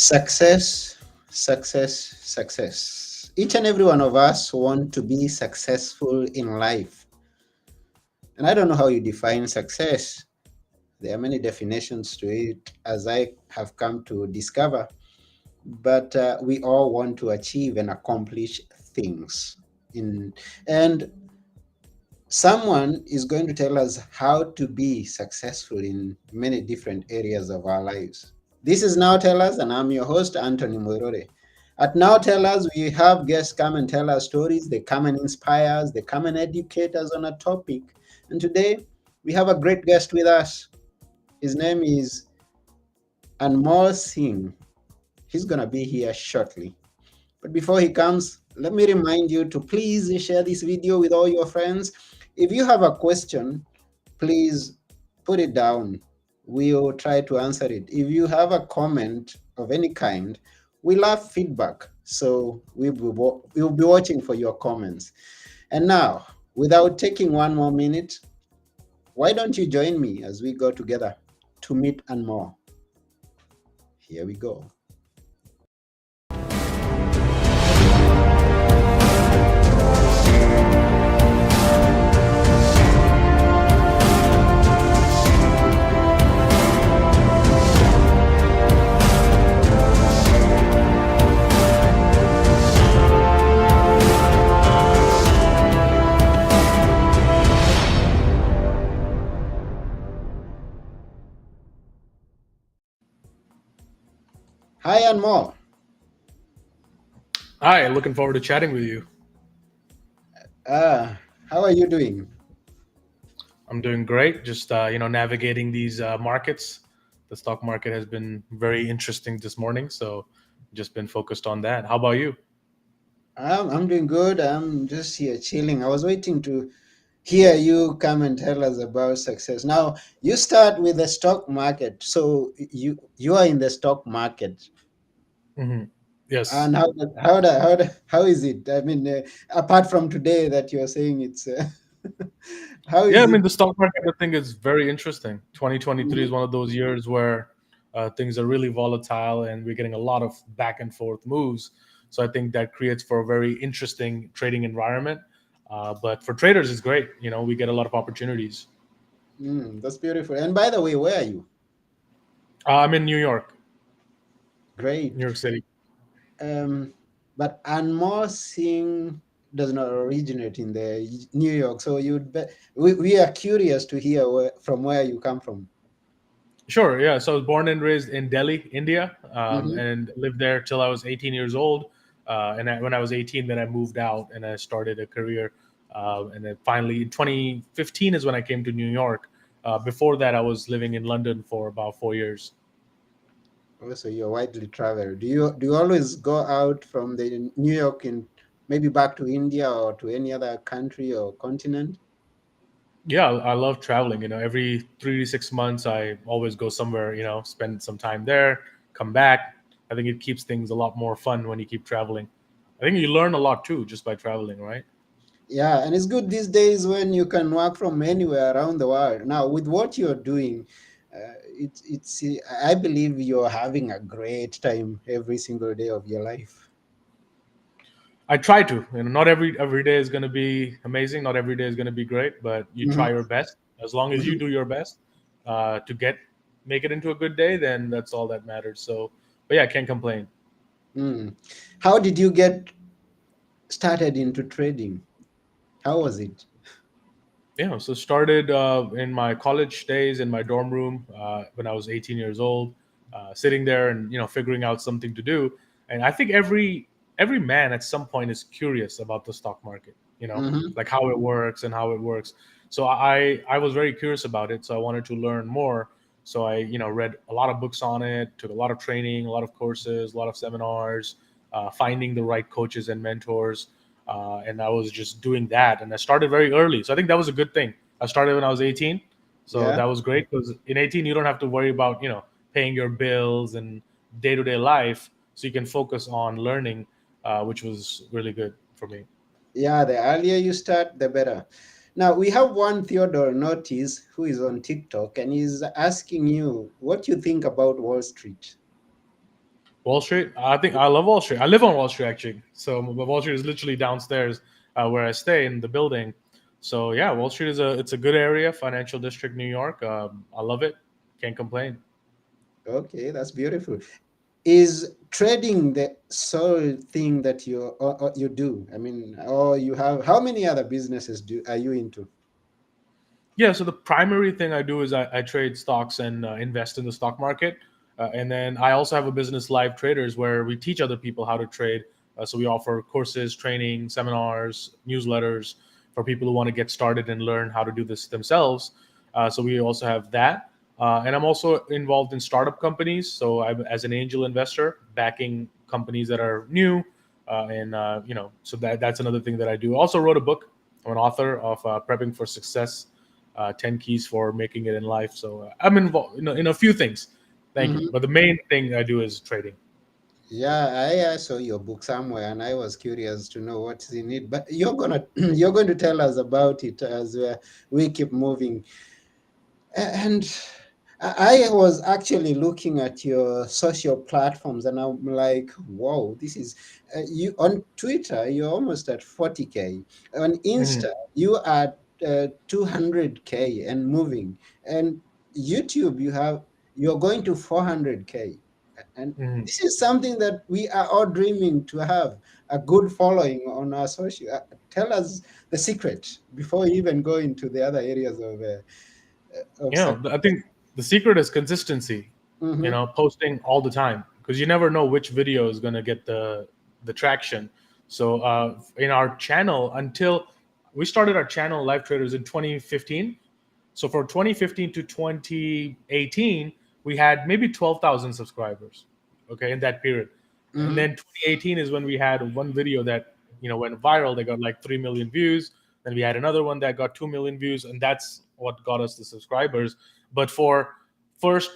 Success, success, success. Each and every one of us want to be successful in life. And I don't know how you define success. There are many definitions to it, as I have come to discover. But we all want to achieve and accomplish things. And someone is going to tell us how to be successful in many different areas of our lives. This is Now Tell Us, and I'm your host, Anthony Moirore. At Now Tell Us, we have guests come and tell us stories. They come and inspire us, they come and educate us on a topic. And today, we have a great guest with us. His name is Anmol Singh. He's going to be here shortly. But before he comes, let me remind you to please share this video with all your friends. If you have a question, please put it down. We'll try to answer it. If you have a comment of any kind, we love feedback. So we'll be watching for your comments. And now, without taking one more minute, why don't you join me as we go together to meet and more? Here we go. Hi, Anmol. Hi, looking forward to chatting with you. How are you doing? I'm doing great. Just navigating these markets. The stock market has been very interesting this morning, so just been focused on that. How about you? I'm doing good. I'm just here chilling. I was waiting to hear you come and tell us about success. Now, you start with the stock market. So you are in the stock market. hmm Yes. And how is it? I mean, apart from today that you're saying it's how Yeah, is I it? mean the stock market I think is very interesting. 2023 is Mhm. one of those years where things are really volatile and we're getting a lot of back and forth moves. So I think that creates for a very interesting trading environment. But for traders, it's great. We get a lot of opportunities. That's beautiful. And by the way, where are you? I'm in New York, New Great. York City. Um, but Anmol Singh does not originate in the New York, so we are curious to hear from where you come from. Sure. Yeah. So I was born and raised in Delhi, India, Hmm. and lived there till I was 18 years old. When I was 18, then I moved out and I started a career. And then finally, in 2015 is when I came to New York. Before that, I was living in London for about 4 years. Also, you're widely traveled. Do you always go out from the New York and maybe back to India or to any other country or continent? Yeah, I love traveling. Every 3 to 6 months, I always go somewhere. Spend some time there, come back. I think it keeps things a lot more fun when you keep traveling. I think you learn a lot too just by traveling, right? Yeah, and it's good these days when you can work from anywhere around the world. Now, with what you're doing, it's I believe you're having a great time every single day of your life. I try to. Not every day is going to be amazing. Not every day is going to be great, but you Hmm. try your best. As long as you do your best to make it into a good day, then that's all that matters. So, but yeah, I can't complain. Mm. How did you get started into trading? How was it? Yeah, so started in my college days in my dorm room when I was 18 years old, sitting there and figuring out something to do. And I think every man at some point is curious about the stock market, Hmm. like how it works and how it works. So I was very curious about it, so I wanted to learn more. So I read a lot of books on it, took a lot of training, a lot of courses, a lot of seminars, finding the right coaches and mentors, and I was just doing that. And I started very early, so I think that was a good thing. I started when I was 18, so Yeah. that was great because in 18 you don't have to worry about paying your bills and day to day life, so you can focus on learning, which was really good for me. Yeah, the earlier you start, the better. Now, we have one Theodore Notice who is on TikTok and he's asking you what you think about Wall Street. Wall Street. I think I love Wall Street. I live on Wall Street actually. So Wall Street is literally downstairs where I stay in the building. So yeah, Wall Street is a good area, financial district, New York. I love it. Can't complain. Okay, that's beautiful. Is trading the sole thing that you do? I mean, or you have how many other businesses do are you into? Yeah, so the primary thing I do is I trade stocks and invest in the stock market. And then I also have a business, LiveTraders, where we teach other people how to trade. So we offer courses, training, seminars, newsletters for people who want to get started and learn how to do this themselves. So we also have that. And I'm also involved in startup companies. So I'm as an angel investor, backing companies that are new. So that's another thing that I do. Also wrote a book. I'm an author of Prepping for Success, 10 keys for making it in life. So I'm involved in a few things. Thank you. Mhm. But the main thing I do is trading. Yeah, I saw your book somewhere, and I was curious to know what's in it. But you're gonna you're going to tell us about it as we keep moving. And I was actually looking at your social platforms, and I'm like, "Whoa, this is you on Twitter. You're almost at 40K. On Mhm, Insta, you are 200K and moving. And YouTube, you're going to 400K. And mhm. this is something that we are all dreaming to have a good following on our social. Tell us the secret before we even go into the other areas of I think the secret is consistency. Mm-hmm, Posting all the time because you never know which video is going to get the traction. So in our channel, until we started our channel, Live Traders, in 2015. So for 2015 to 2018, we had maybe 12,000 subscribers. Okay, in that period, and mm-hmm, then 2018 is when we had one video that went viral. They got like 3 million views. Then we had another one that got 2 million views, and that's what got us the subscribers. But for first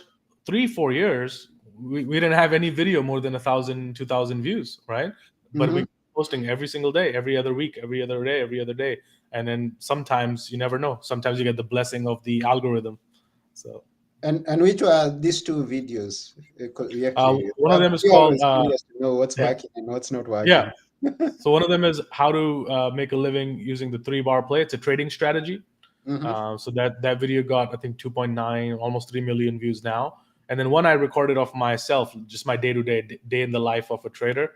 3 4 years, we didn't have any video more than 1,000 2,000 views, right? But mm-hmm. we posting every single day, every other week, every other day, every other day. And then sometimes you never know. Sometimes you get the blessing of the algorithm. So And which are these two videos? We are curious. one of them is We're called always curious to know what's yeah, working and what's not yeah. working. So one of them is how to make a living using the 3 bar play. It's a trading strategy. Mm-hmm, So that video got I think 2.9, almost 3 million views now. And then one I recorded of myself, just my day in the life of a trader,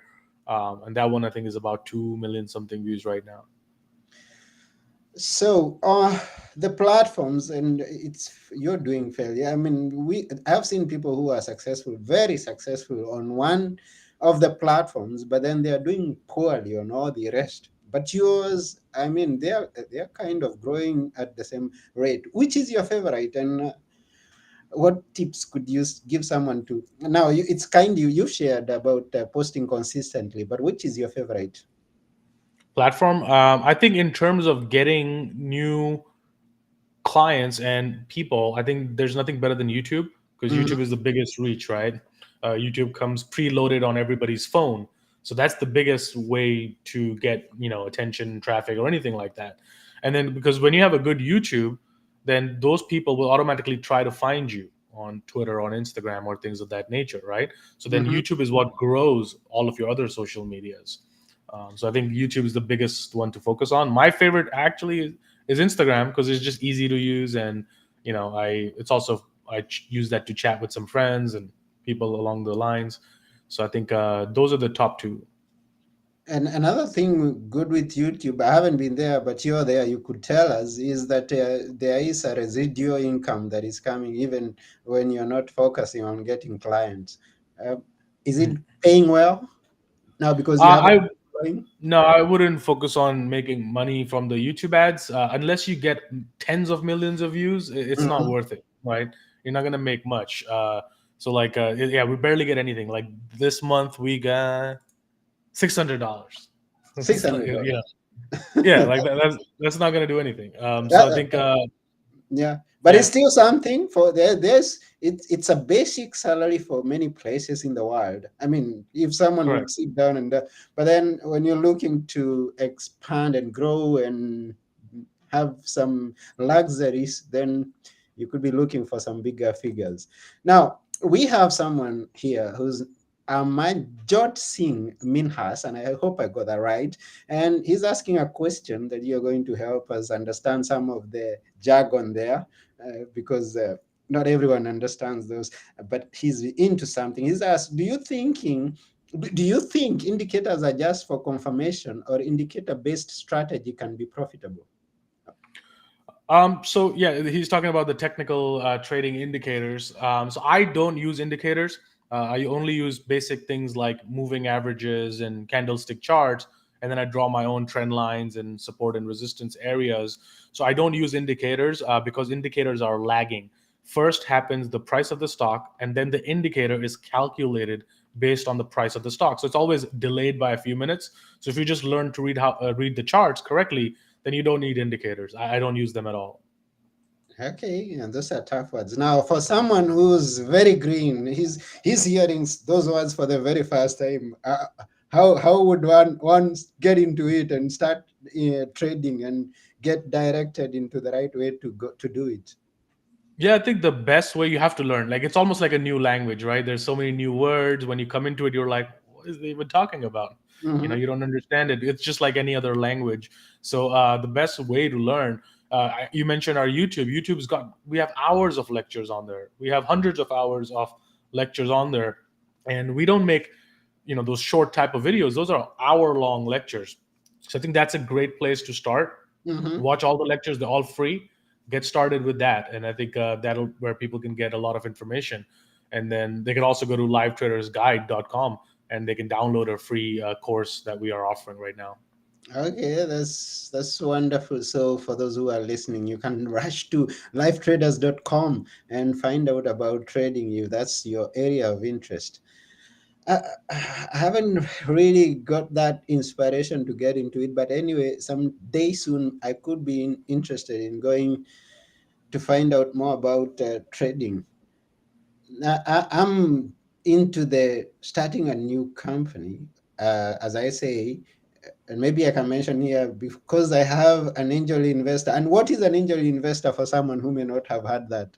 and that one I think is about 2 million something views right now. So, the platforms, and it's you're doing fairly. I mean, I've seen people who are successful, very successful on one of the platforms, but then they are doing poorly on all the rest. But yours, I mean, they are kind of growing at the same rate. Which is your favorite, and what tips could you give someone to now? It's kind you shared about posting consistently, but which is your favorite? Platform. I think in terms of getting new clients and people, I think there's nothing better than YouTube because Mm-hmm, YouTube is the biggest reach, right? YouTube comes preloaded on everybody's phone, so that's the biggest way to get attention, traffic, or anything like that. And then because when you have a good YouTube, then those people will automatically try to find you on Twitter, on Instagram, or things of that nature, right? So then mm-hmm. YouTube is what grows all of your other social medias. So I think YouTube is the biggest one to focus on. My favorite actually is Instagram because it's just easy to use, and I it's also use that to chat with some friends and people along the lines. So I think those are the top two. And another thing good with YouTube, I haven't been there, but you're there, you could tell us, is that there is a residual income that is coming even when you're not focusing on getting clients. Uh, is it Mhm. paying well now because you have a I following? No, I wouldn't focus on making money from the YouTube ads unless you get tens of millions of views. It's not Mhm. worth it, right? You're not gonna make much. So like, yeah, we barely get anything. Like this month, we got $600. So, $600. yeah, like that's not gonna do anything. So I That, think, yeah, but yeah, it's still something for there's it's a basic salary for many places in the world. I mean, if someone would correct. sit down and but then when you're looking to expand and grow and have some luxuries, then you could be looking for some bigger figures. Now we have someone here who's Anmol Singh Minhas, and I hope I got that right. And he's asking a question that you're going to help us understand some of the jargon there, because not everyone understands those. But he's into something. He's asked, do you think indicators are just for confirmation, or indicator-based strategy can be profitable? So yeah, he's talking about the technical trading indicators. So I don't use indicators. I only use basic things like moving averages and candlestick charts, and then I draw my own trend lines and support and resistance areas. So I don't use indicators because indicators are lagging. First happens the price of the stock, and then the indicator is calculated based on the price of the stock. So it's always delayed by a few minutes. So if you just learn to read the charts correctly, then you don't need indicators. I don't use them at all. Okay, and those are tough words. Now, for someone who's very green, he's hearing those words for the very first time. How would one get into it and start trading and get directed into the right way to go to do it? Yeah, I think the best way, you have to learn. Like, it's almost like a new language, right? There's so many new words. When you come into it, you're like, what is they even talking about? Hmm. You don't understand it. It's just like any other language. So the best way to learn, you mentioned our YouTube. YouTube's got, we have hours of lectures on there. We have hundreds of hours of lectures on there, and we don't make those short type of videos. Those are hour long lectures. So I think that's a great place to start. Hmm. Watch all the lectures, they're all free. Get started with that, and I think that'll where people can get a lot of information. And then they can also go to livetradersguide.com, and they can download a free course that we are offering right now. Okay, that's wonderful. So for those who are listening, you can rush to livetraders.com and find out about trading. You That's your area of interest. I haven't really got that inspiration to get into it, but anyway, some day soon I could be interested in going to find out more about trading. I'm into the starting a new company, as I say, and maybe I can mention here because I have an angel investor. And what is an angel investor for someone who may not have had that?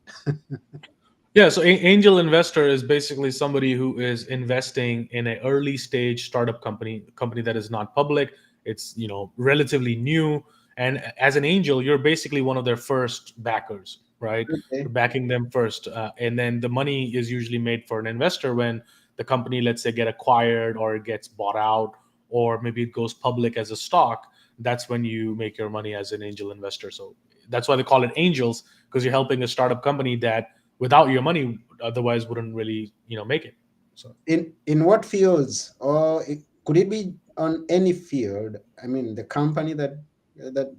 Yeah, so angel investor is basically somebody who is investing in an early stage startup company, a company that is not public. It's relatively new, and as an angel, you're basically one of their first backers, right? You're Okay. backing them first, and then the money is usually made for an investor when the company, let's say, get acquired or it gets bought out, or maybe it goes public as a stock. That's when you make your money as an angel investor. So that's why they call it angels, because you're helping a startup company that without your money otherwise wouldn't really make it. So In what fields, or could it be on any field? I mean, the company that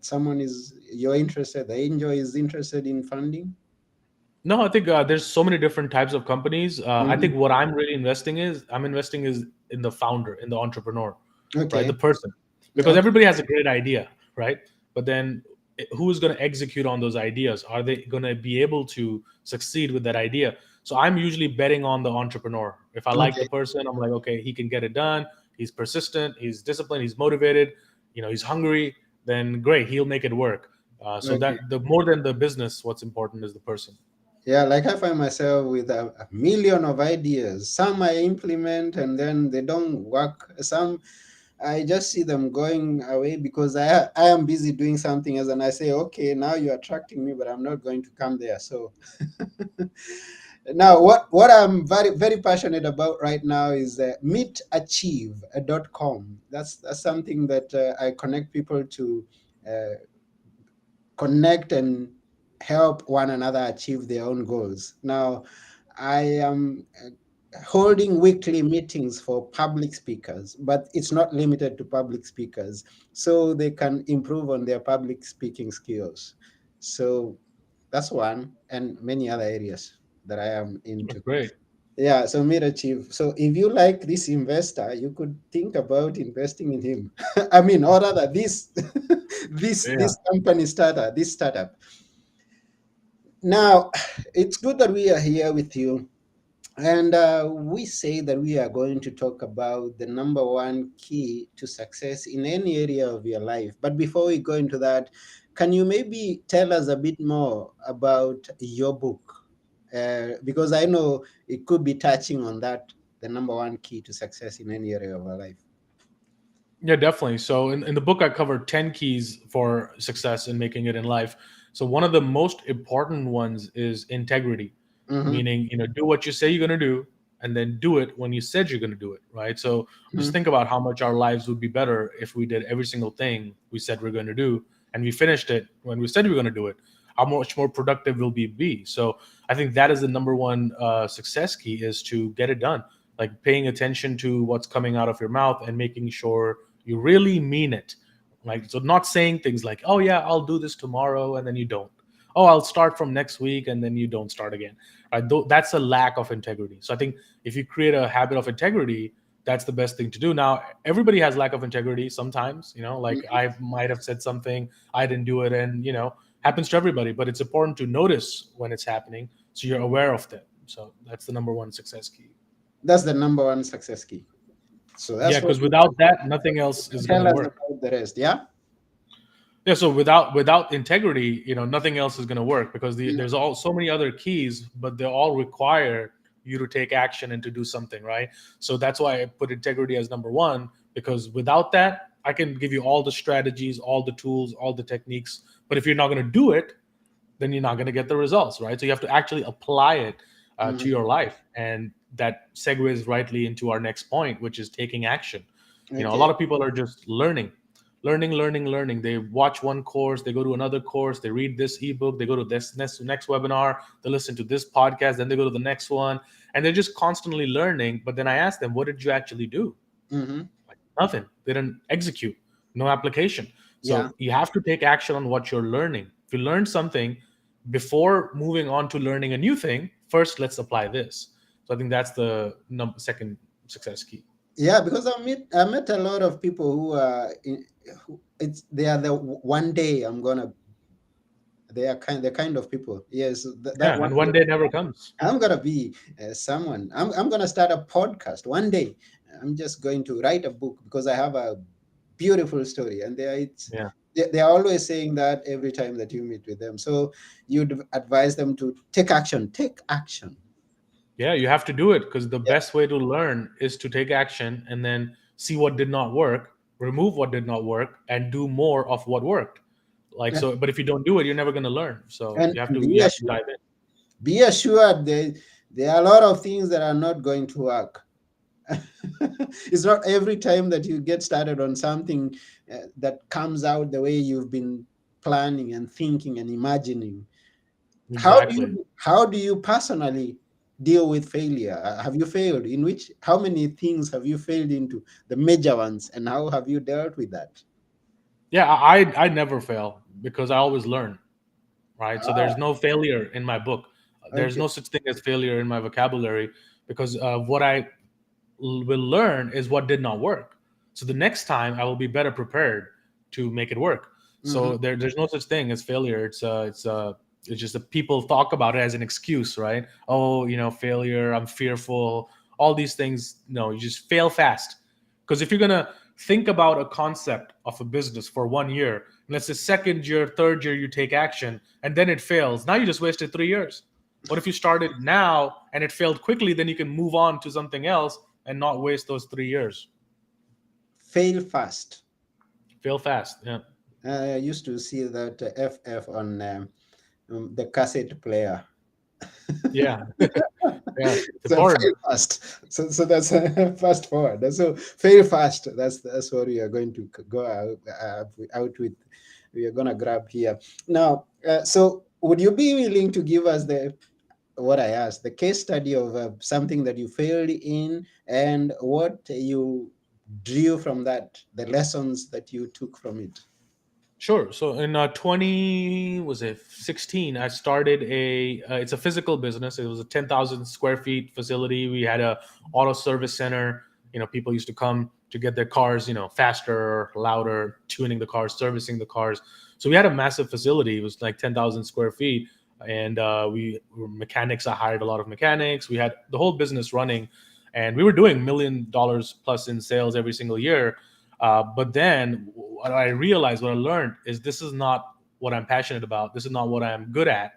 someone is you're interested, the angel is interested in funding. no, I think there's so many different types of companies. I think Mhm. what I'm investing is in the founder, in the entrepreneur, right? Okay. The person, because Okay. everybody has a great idea, right? But then who is going to execute on those ideas? Are they going to be able to succeed with that idea? So I'm usually betting on the entrepreneur. If I like the Okay. person, I'm like, okay, he can get it done. He's persistent, he's disciplined, he's motivated, he's hungry, then great, he'll make it work. So Okay. that the more than the business, what's important is the person. Yeah, like I find myself with a million of ideas. Some I implement and then they don't work. Some I just see them going away because I am busy doing something else, and I say, okay, now you're attracting me, but I'm not going to come there. So now what I'm very very passionate about right now is meetachieve.com. That's something that I connect people to uh, connect and help one another achieve their own goals. Now, I am holding weekly meetings for public speakers, but it's not limited to public speakers, so they can improve on their public speaking skills. So that's one, and many other areas that I am That's into. great. Yeah, so Meet Achieve. So if you like this investor, you could think about investing in him. I mean, or rather, this Yeah. this company starter, this startup. Now, it's good that we are here with you, and we say that we are going to talk about the number one key to success in any area of your life. But before we go into that, can you maybe tell us a bit more about your book? Because I know it could be touching on that. the number one key to success in any area of our life? Yeah, definitely. So in the book, I covered 10 keys for success and making it in life. So one of the most important ones is integrity, Mm-hmm. meaning, do what you say you're going to do and then do it when you said you're going to do it, right? So just Mm-hmm. think about how much our lives would be better if we did every single thing we said we're going to do and we finished it when we said we were going to do it. How much more productive will we be? So I think that is the number one success key, is to get it done. Like paying attention to what's coming out of your mouth and making sure you really mean it. Like, so not saying things like, oh yeah, I'll do this tomorrow, and then you don't. Oh, I'll start from next week, and then you don't start again. Right? That's a lack of integrity. So I think if you create a habit of integrity, that's the best thing to do. Now, everybody has lack of integrity sometimes, like I might have said something, I didn't do it, and happens to everybody, but it's important to notice when it's happening so you're aware of that. So that's the number one success key. That's the number one success key. So Yeah, that's what because you without that, nothing else is going tell to us work. about the rest. Yeah. Yeah, so without integrity, nothing else is going to work, because Mm. there's all so many other keys, but they all require you to take action and to do something, right? So that's why I put integrity as number one, because without that, I can give you all the strategies, all the tools, all the techniques, but if you're not going to do it, then you're not going to get the results, right? So you have to actually apply it to Mhm. your life, and that segues rightly into our next point, which is taking action. A Okay. lot of people are just learning. They watch one course, they go to another course, they read this ebook, they go to this next webinar, they listen to this podcast, then they go to the next one, and they're just constantly learning. But then I ask them, what did you actually do? Mm-hmm. Like, nothing. They didn't execute. No application. Yeah. So you have to take action on what you're learning. If you learn something, before moving on to learning a new thing, first let's apply this. So I think that's the second success key. Yeah, because I met a lot of people who are they are the one day I'm gonna they are kind of people. Yes, that Yeah, one and day one day never comes. I'm gonna be someone. I'm gonna start a podcast one day. I'm just going to write a book because I have a beautiful story, and Yeah. they are always saying that every time that you meet with them. So you'd advise them to take action. Take action. Yeah, you have to do it, because the Yeah. best way to learn is to take action and then see what did not work, remove what did not work, and do more of what worked. Like, Yeah. so, but if you don't do it, you're never going to learn. So And, you have and to be you have to assured, dive in. be assured there are a lot of things that are not going to work. It's not every time that you get started on something that comes out the way you've been planning and thinking and imagining. Exactly. How do you personally deal with failure? Have you failed? In which how many things have you failed into, the major ones, and how have you dealt with that? Yeah, I never fail because I always learn, right? So Ah, there's no failure in my book. There's okay. no such thing as failure in my vocabulary, because what I will learn is what did not work. So the next time I will be better prepared to make it work. Mm-hmm. So there's no such thing as failure. It's just that people talk about it as an excuse, right? Oh, failure. I'm fearful. All these things. No, you just fail fast. Because if you're gonna think about a concept of a business for 1 year, and let's say second year, third year, you take action, and then it fails. Now you just wasted 3 years. What if you started now and it failed quickly? Then you can move on to something else and not waste those 3 years. Fail fast. Fail fast. Yeah. I used to see that FF on the cassette player. Yeah. Yeah. It's So fail important. fast. So that's fast forward. So fail fast. That's what we are going to go out with. We are gonna grab here now. So would you be willing to give us the what I asked, the case study of something that you failed in and what you drew from that, the lessons that you took from it? Sure. So in 20 was it 16, I started it's a physical business. It was a 10,000 square feet facility. We had a auto service center. People used to come to get their cars, faster, louder, tuning the cars, servicing the cars. So we had a massive facility. It was like 10,000 square feet. And we were mechanics. I hired a lot of mechanics. We had the whole business running, and we were doing $1 million plus in sales every single year. But then what I realized, what I learned is this is not what I'm passionate about. This is not what I'm good at.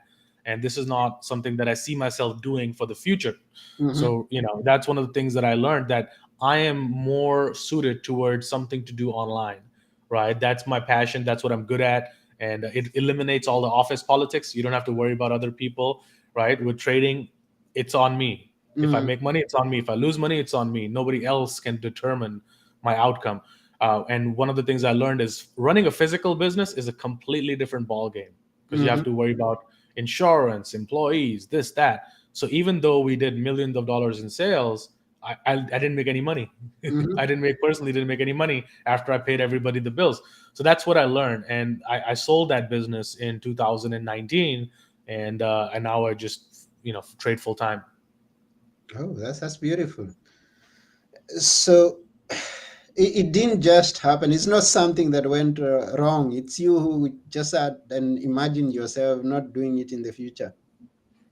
and this is not something that I see myself doing for the future. Mm-hmm. So that's one of the things that I learned, that I am more suited towards something to do online, right? That's my passion, that's what I'm good at, and it eliminates all the office politics. You don't have to worry about other people, right? With trading, it's on me. If I Mm-hmm. make money, it's on me. If I lose money, it's on me. Nobody else can determine my outcome. And one of the things I learned is running a physical business is a completely different ball game, because you have to worry about insurance, employees, this, that. So even though we did millions of dollars in sales, I didn't make any money. Mm-hmm. I didn't make any money after I paid everybody the bills. So that's what I learned, and I sold that business in 2019, and now I just trade full time. Oh, that's beautiful. So it didn't just happen. It's not something that went wrong. It's you who just sat and imagined yourself not doing it in the future.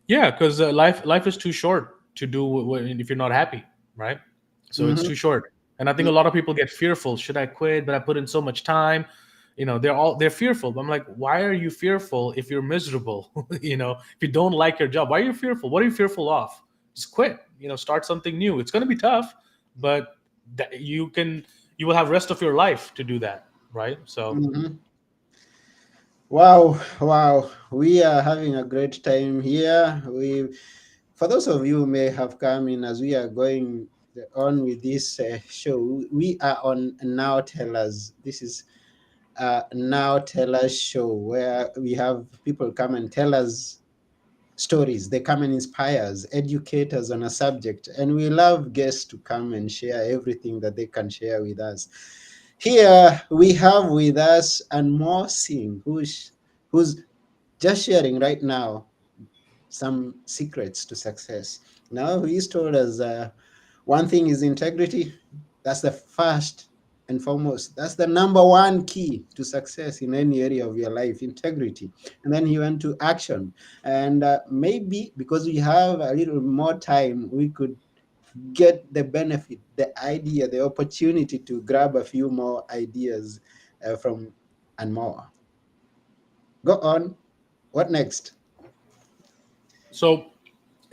Yeah, because life is too short to do if you're not happy, right? So it's Mm-hmm. too short, and I think a lot of people get fearful. Should I quit? But I put in so much time. They're fearful. But I'm like, why are you fearful if you're miserable? If you don't like your job, why are you fearful? What are you fearful of? Just quit. Start something new. It's going to be tough, but you will have rest of your life to do that, right? So Mm-hmm. Wow, wow. We are having a great time here. For those of you who may have come in as we are going on with this show, we are on Now Tell Us. This is Now Tell Us show where we have people come and tell us stories. They come and inspire us, educate us on a subject, and we love guests to come and share everything that they can share with us. Here we have with us Anmol Singh, who's just sharing right now some secrets to success. Now he's told us one thing is integrity. That's the first and foremost. That's the number one key to success in any area of your life, integrity. And then he went to action. And maybe because we have a little more time, we could get the benefit, the idea, the opportunity to grab a few more ideas from and more. Go on. What next? so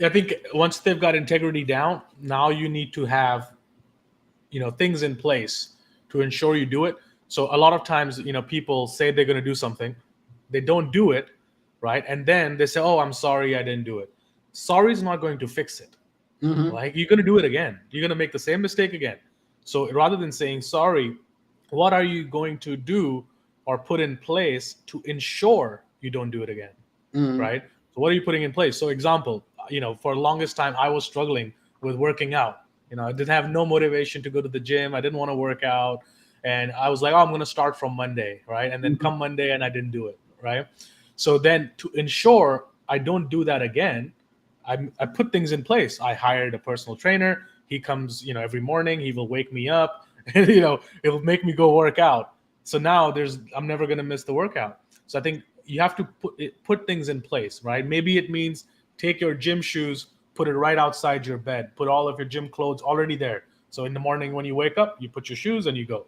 I think once they've got integrity down, now you need to have things in place to ensure you do it. So a lot of times people say they're going to do something, they don't do it, right? And then they say, oh, I'm sorry, I didn't do it. Sorry is not going to fix it. Mm-hmm. Like, you're going to do it again, you're going to make the same mistake again. So rather than saying sorry, what are you going to do or put in place to ensure you don't do it again, Mm-hmm. right? So what are you putting in place? So example, for the longest time I was struggling with working out. I didn't have no motivation to go to the gym. I didn't want to work out, and I was like, oh, I'm going to start from Monday, right? And then Mm-hmm. come Monday, and I didn't do it, right? So then, to ensure I don't do that again, I put things in place. I hired a personal trainer. He comes, every morning. He will wake me up, and it'll make me go work out. So now I'm never going to miss the workout. So I think you have to put things in place, right? Maybe it means take your gym shoes, put it right outside your bed, put all of your gym clothes already there. So in the morning when you wake up, you put your shoes and you go.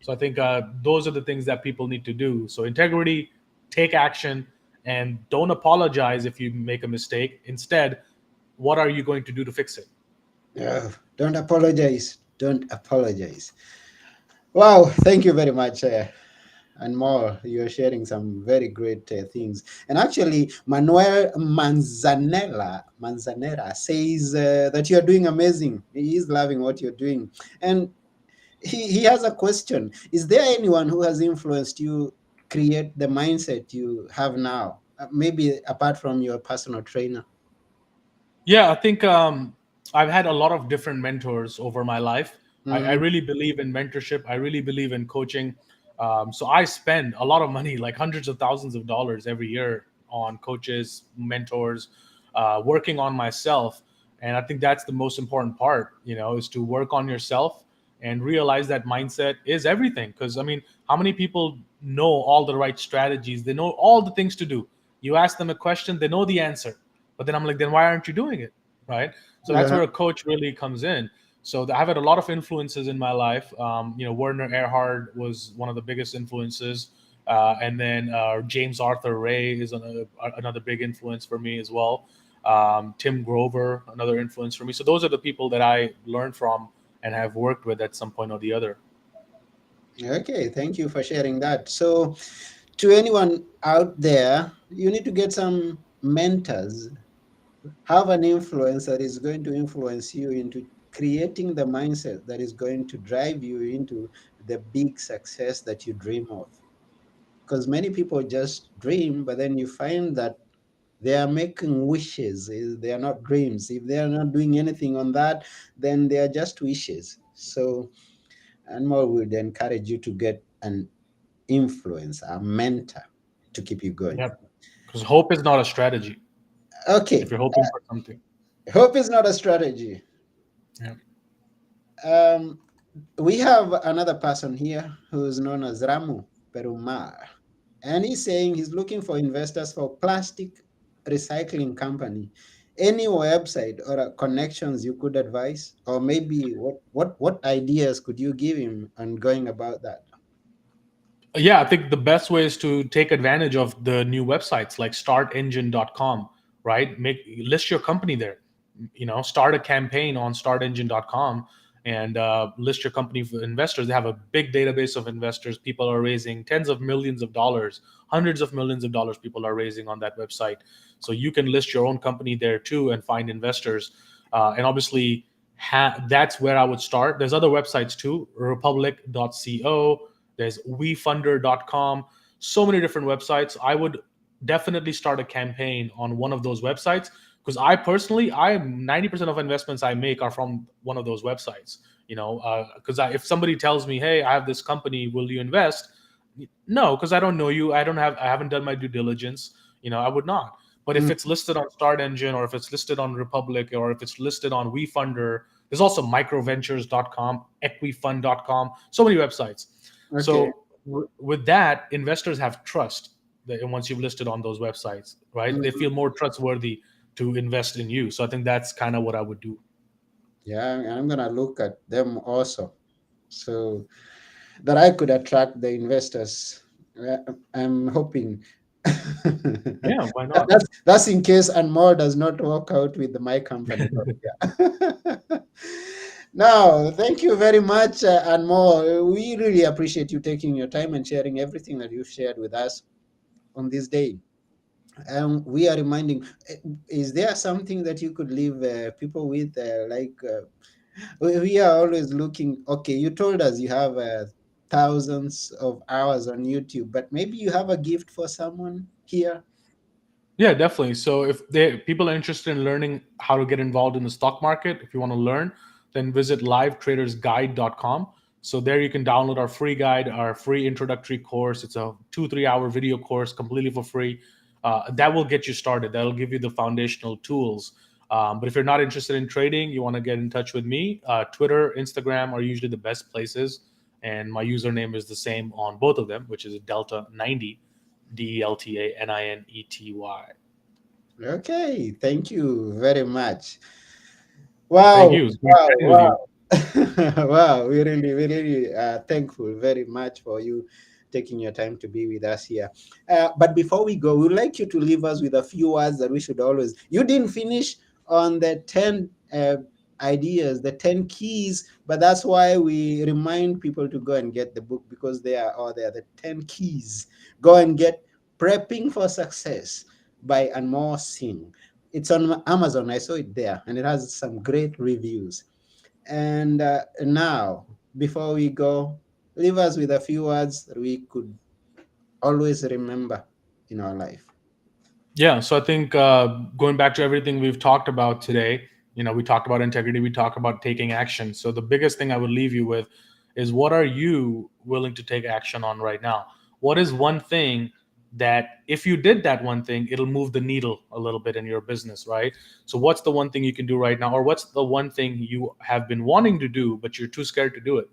So I think those are the things that people need to do. So integrity, take action, and don't apologize if you make a mistake. Instead, what are you going to do to fix it? Oh, don't apologize. Don't apologize. Wow, thank you very much. And more, you're sharing some very great things. And actually, Manuel Manzanera says that you're doing amazing. He is loving what you're doing. And he has a question. Is there anyone who has influenced you create the mindset you have now? Maybe apart from your personal trainer. Yeah, I think I've had a lot of different mentors over my life. I Mm-hmm. really believe in mentorship. I really believe in coaching. So I spend a lot of money, like hundreds of thousands of dollars every year, on coaches, mentors, working on myself. And I think that's the most important part, is to work on yourself and realize that mindset is everything. Because, I mean, how many people know all the right strategies? They know all the things to do. You ask them a question, they know the answer, but then I'm like, then why aren't you doing it? Right. So that's Yeah. where a coach really comes in. So I've had a lot of influences in my life. Werner Erhard was one of the biggest influences. And then James Arthur Ray is another big influence for me as well. Tim Grover, another influence for me. So those are the people that I learned from and have worked with at some point or the other. Okay, thank you for sharing that. So, to anyone out there, you need to get some mentors. Have an influence that is going to influence you into creating the mindset that is going to drive you into the big success that you dream of. Because many people just dream, but then you find that they are making wishes. They are not dreams. If they are not doing anything on that, then they are just wishes. So, Anmol would encourage you to get an influence, a mentor to keep you going. Yep. Because hope is not a strategy if Okay, you're hoping for something. hope is not a strategy. Yeah. Um, we have another person here who's known as Ramu Perumar, and he's saying he's looking for investors for plastic recycling company. Any website or connections you could advise, or maybe what ideas could you give him on going about that? Yeah, I think the best way is to take advantage of the new websites like startengine.com, right? Make list your company there. Start a campaign on startengine.com and list your company for investors. They have a big database of investors. People are raising tens of millions of dollars, hundreds of millions of dollars people are raising on that website. So you can list your own company there too and find investors. And obviously, that's where I would start. There's other websites too, republic.co, there's wefunder.com, so many different websites. I would definitely start a campaign on one of those websites because I personally, 90% of investments I make are from one of those websites. Because if somebody tells me, "Hey, I have this company, will you invest?" No, because I don't know you. I haven't done my due diligence. I would not. But if Mm, it's listed on Start Engine or if it's listed on Republic or if it's listed on WeFunder, there's also microventures.com, equifund.com, so many websites. okay. So with that, investors have trust that once you've listed on those websites, right? They Mhm. feel more trustworthy to invest in you. So I think that's kind of what I would do. Yeah, I'm gonna look at them also, so that I could attract the investors. I'm hoping. Yeah, why not? That's in case Anmol does not work out with my company. But yeah. Now, thank you very much, Anmol. We really appreciate you taking your time and sharing everything that you've shared with us on this day. We are reminding, is there something that you could leave people with? We are always looking. Okay, you told us you have thousands of hours on YouTube, but maybe you have a gift for someone here. Yeah, definitely. So if people are interested in learning how to get involved in the stock market, if you want to learn, then visit livetradersguide.com. So there you can download our free guide, our free introductory course. It's a 2-3 hour video course completely for free. That will get you started. That'll give you the foundational tools. But if you're not interested in trading, you want to get in touch with me. Twitter, Instagram are usually the best places. And my username is the same on both of them, which is Delta90, DELTANINETY. Okay, thank you very much. Thank Wow, you. It's great wow, chatting with wow. you. Wow, we really thankful very much for you taking your time to be with us here. But before we go, we would like you to leave us with a few words that we should always. You didn't finish on the 10 ideas, the 10 keys, but that's why we remind people to go and get the book because they are all there, the 10 keys. Go and get Prepping for Success by Anmol Singh. It's on Amazon. I saw it there, and it has some great reviews. And now, before we go, leave us with a few words that we could always remember in our life. Yeah, so I think going back to everything we've talked about today, we talked about integrity, we talked about taking action. So the biggest thing I would leave you with is what are you willing to take action on right now? What is one thing that if you did that one thing, it'll move the needle a little bit in your business, right? So what's the one thing you can do right now? Or what's the one thing you have been wanting to do, but you're too scared to do it,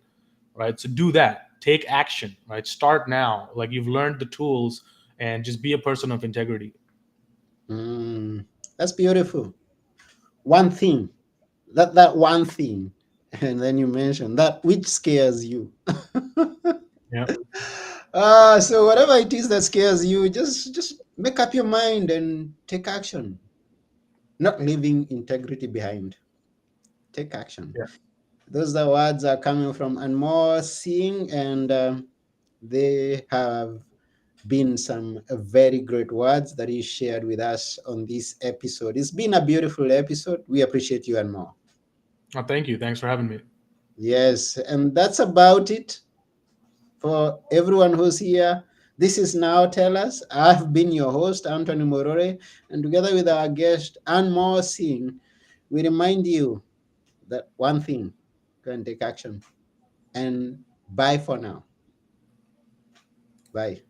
right? So do that. Take action, right? Start now. Like you've learned the tools and just be a person of integrity. Mm, that's beautiful. One thing, that one thing, and then you mentioned that which scares you. Yeah. So whatever it is that scares you, just make up your mind and take action. Not leaving integrity behind. Take action. Yeah. Those are words are coming from Anmol Singh, and they have been some very great words that he shared with us on this episode. It's been a beautiful episode. We appreciate you, Anmol. Oh, thank you. Thanks for having me. Yes, and that's about it for everyone who's here. This is Now Tell Us. I've been your host, Anthony Morore, and together with our guest, Anmol Singh, we remind you that one thing, go and take action. And bye for now. Bye.